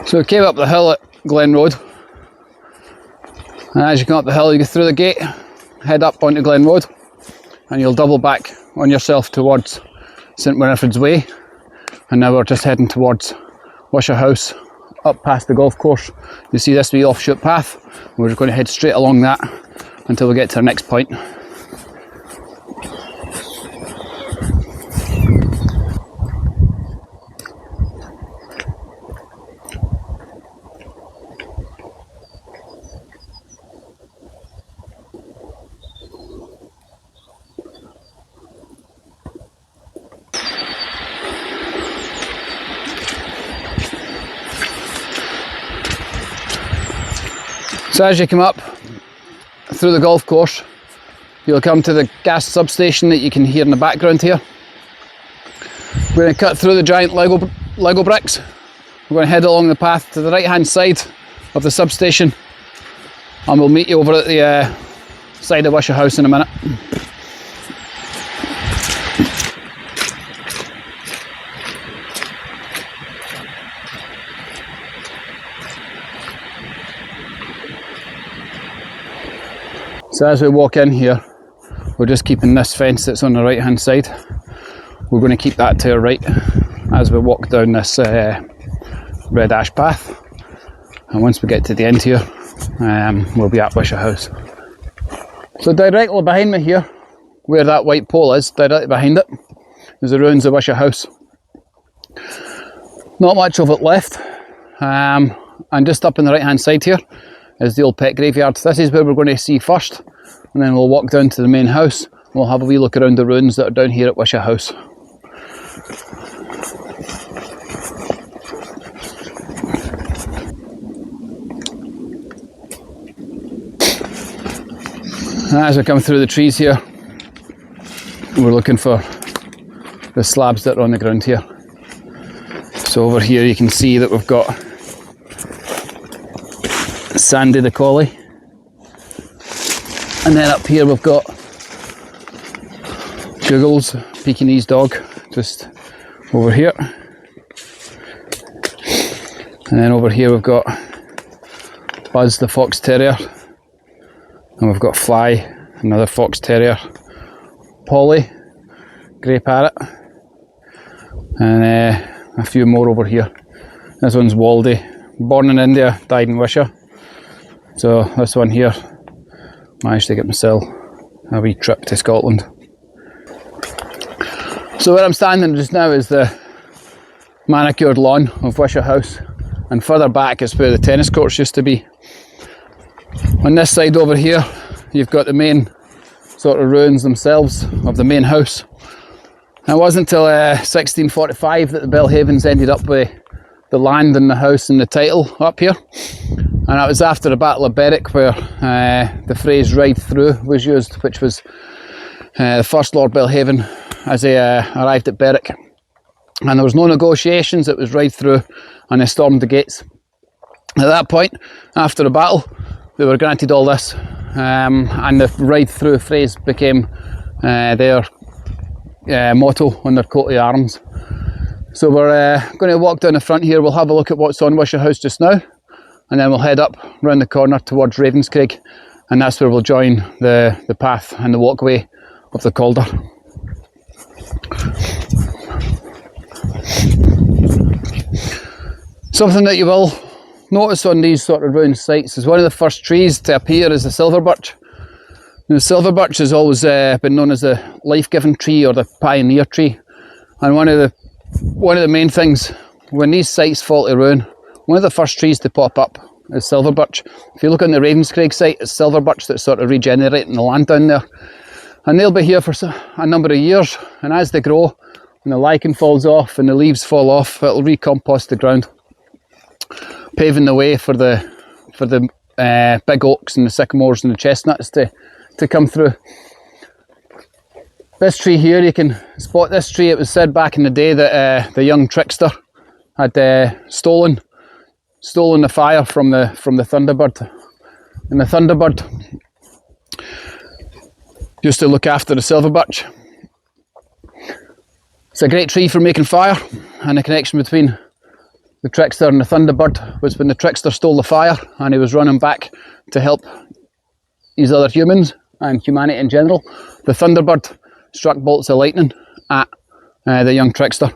So we came up the hill at Glen Road, and as you come up the hill you go through the gate, head up onto Glen Road, and you'll double back on yourself towards St Winifred's Way. And now we're just heading towards Wishaw House, up past the golf course. You see this wee offshoot path, we're just going to head straight along that until we get to our next point. So as you come up through the golf course, you'll come to the gas substation that you can hear in the background here. We're going to cut through the giant Lego bricks. We're going to head along the path to the right hand side of the substation, and we'll meet you over at the side of Wishaw House in a minute. So as we walk in here, we're just keeping this fence that's on the right hand side. We're going to keep that to our right as we walk down this red ash path. And once we get to the end here, we'll be at Wishaw House. So directly behind me here, where that white pole is, directly behind it, is the ruins of Wishaw House. Not much of it left. And just up on the right hand side here is the old pet graveyard. This is where we're going to see first, and then we'll walk down to the main house. We'll have a wee look around the ruins that are down here at Wishaw House. As we come through the trees here, we're looking for the slabs that are on the ground here. So over here you can see that we've got Sandy the collie, and then up here we've got Juggles, Pekingese dog, just over here, and then over here we've got Buzz the fox terrier, and we've got Fly, another fox terrier, Polly, grey parrot, and a few more over here. This one's Waldy, born in India, died in Wishaw. So this one here, managed to get myself a wee trip to Scotland. So where I'm standing just now is the manicured lawn of Wishaw House, and further back is where the tennis courts used to be. On this side over here, you've got the main sort of ruins themselves of the main house. And it wasn't until 1645 that the Belhavens ended up with the land and the house and the title up here. And that was after the Battle of Berwick, where the phrase "ride through" was used, which was the first Lord Belhaven as he arrived at Berwick. And there was no negotiations, it was ride through, and they stormed the gates. At that point, after the battle, they were granted all this, and the ride through phrase became their motto on their coat of arms. So we're going to walk down the front here, we'll have a look at what's on Wishaw House just now, and then we'll head up round the corner towards Ravenscraig, and that's where we'll join the path and the walkway of the Calder. Something that you will notice on these sort of ruined sites is one of the first trees to appear is the silver birch. The silver birch has always been known as the life-giving tree or the pioneer tree, and one of the main things when these sites fall to ruin, one of the first trees to pop up is silver birch. If you look on the Ravenscraig site, it's silver birch that's sort of regenerating the land down there, and they'll be here for a number of years, and as they grow and the lichen falls off and the leaves fall off, it'll recompost the ground, paving the way for the big oaks and the sycamores and the chestnuts to come through. This tree here, you can spot this tree. It was said back in the day that the young trickster had stolen the fire from the Thunderbird, and the Thunderbird used to look after the silver birch. It's a great tree for making fire, and the connection between the Trickster and the Thunderbird was when the Trickster stole the fire and he was running back to help these other humans and humanity in general. The Thunderbird struck bolts of lightning at the young Trickster,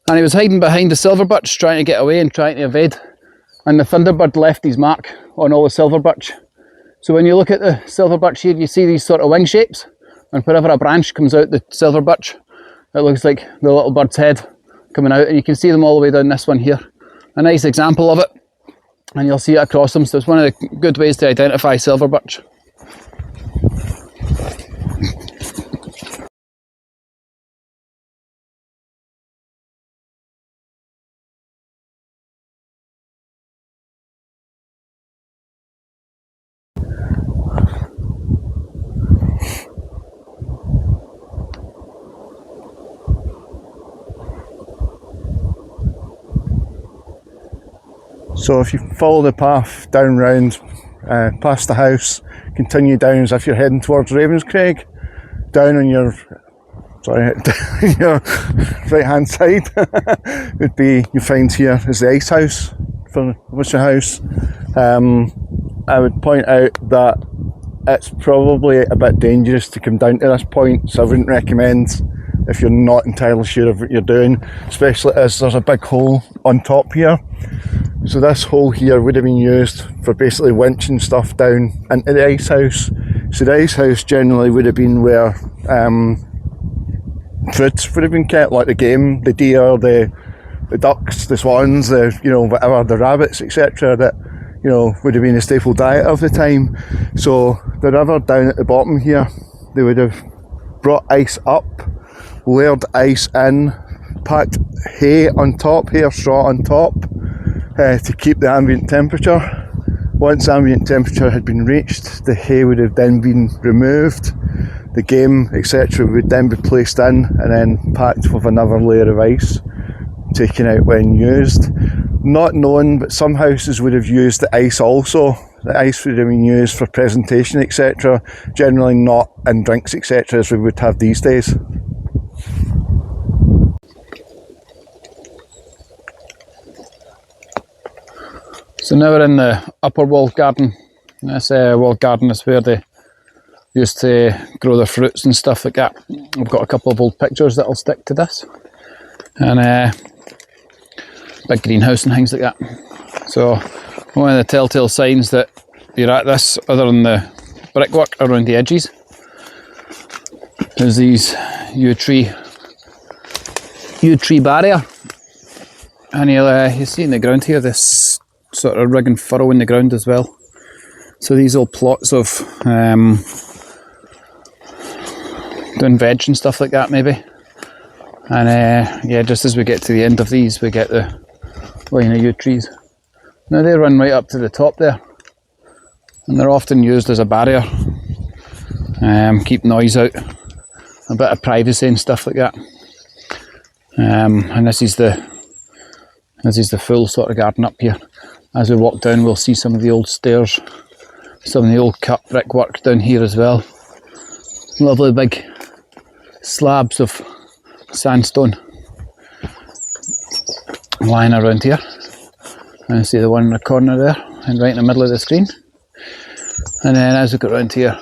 and he was hiding behind the Silver Birch trying to get away and trying to evade, and the Thunderbird left his mark on all the Silver Birch. So when you look at the Silver Birch here, you see these sort of wing shapes, and wherever a branch comes out the Silver Birch, it looks like the little bird's head coming out, and you can see them all the way down this one here. A nice example of it, and you'll see it across them, so it's one of the good ways to identify Silver Birch. So if you follow the path down round, past the house, continue down as if you're heading towards Ravenscraig, down on your, your right hand side would be, you find here is the ice house for Wishaw House. I would point out that it's probably a bit dangerous to come down to this point, so I wouldn't recommend if you're not entirely sure of what you're doing, especially as there's a big hole on top here. So this hole here would have been used for basically winching stuff down into the ice house. So the ice house generally would have been where fruits would have been kept, like the game, the deer, the ducks, the swans, the whatever, the rabbits, etc. that would have been a staple diet of the time. So the river down at the bottom here, they would have brought ice up, layered ice in, packed hay on top, hay or straw on top, to keep the ambient temperature. Once ambient temperature had been reached, the hay would have then been removed, the game, etc. would then be placed in and then packed with another layer of ice, taken out when used. Not known, but some houses would have used the ice also. The ice would have been used for presentation, etc. Generally not in drinks, etc. as we would have these days. So now we're in the upper walled garden. This walled garden is where they used to grow their fruits and stuff like that. I've got a couple of old pictures that'll stick to this, and big greenhouse and things like that. So one of the telltale signs that you're at this, other than the brickwork around the edges, is these yew tree barrier. And you'll see in the ground here this sort of rig and furrow in the ground as well. So these old plots of doing veg and stuff like that maybe. And yeah, just as we get to the end of these, we get the line of yew trees. Now they run right up to the top there, and they're often used as a barrier, keep noise out, a bit of privacy and stuff like that. And this is the full sort of garden up here. As we walk down, we'll see some of the old stairs, some of the old cut brickwork down here as well. Lovely big slabs of sandstone lying around here. And you see the one in the corner there, and right in the middle of the screen. And then as we go around here,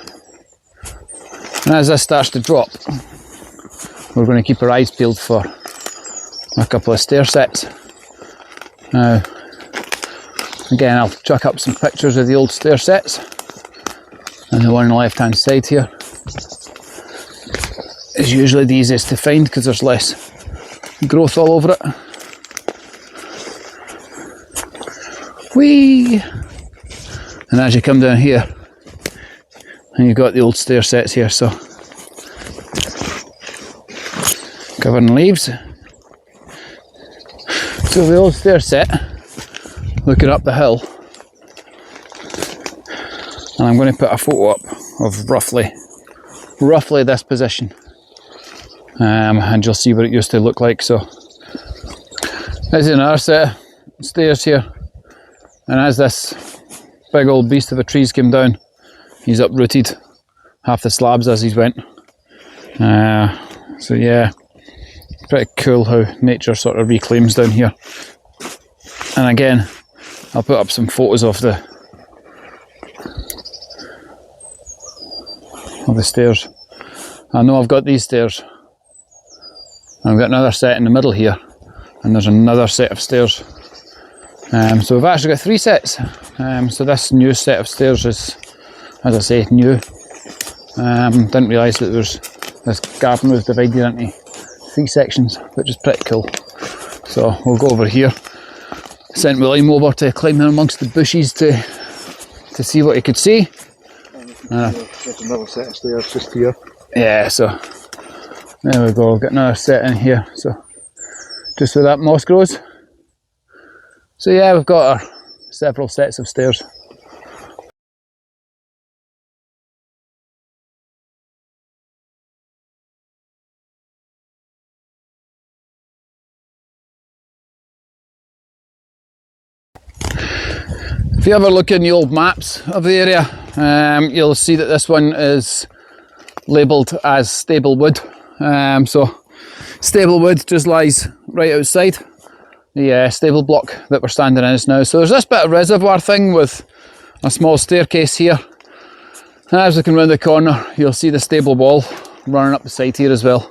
and as this starts to drop, we're going to keep our eyes peeled for a couple of stair sets. Now, again, I'll chuck up some pictures of the old stair sets, and the one on the left hand side here is usually the easiest to find because there's less growth all over it. Whee! And as you come down here, and you've got the old stair sets here, so covered in leaves. So the old stair set, looking up the hill, and I'm going to put a photo up of roughly this position, and you'll see what it used to look like. So this is another set of stairs here, and as this big old beast of a tree's came down, he's uprooted half the slabs as he's went. So yeah, pretty cool how nature sort of reclaims down here. And again, I'll put up some photos of the stairs. I know I've got these stairs. I've got another set in the middle here, and there's another set of stairs. So we've actually got 3 sets. So this new set of stairs is, as I say, new. Didn't realise that this garden was divided into 3 sections, which is pretty cool. So we'll go over here. Sent William over to climb in amongst the bushes to see what he could see. There's another set of stairs just here. Yeah, so there we go, got another set in here, so just where that moss grows. So yeah, we've got our several sets of stairs. If you ever look in the old maps of the area, you'll see that this one is labelled as Stable Wood. So Stable Wood just lies right outside the stable block that we're standing in now. So there's this bit of reservoir thing with a small staircase here. And as we come round the corner, you'll see the stable wall running up the side here as well.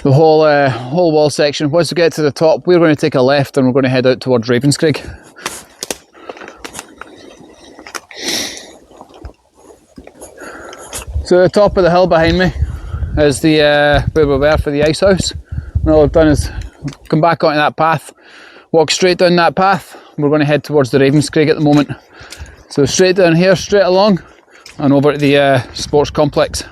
The whole wall section. Once we get to the top, we're going to take a left and we're going to head out towards Ravenscraig. So the top of the hill behind me is the where we were for the ice house. And all I've done is come back onto that path, walk straight down that path. We're going to head towards the Ravenscraig at the moment. So straight down here, straight along, and over to the sports complex.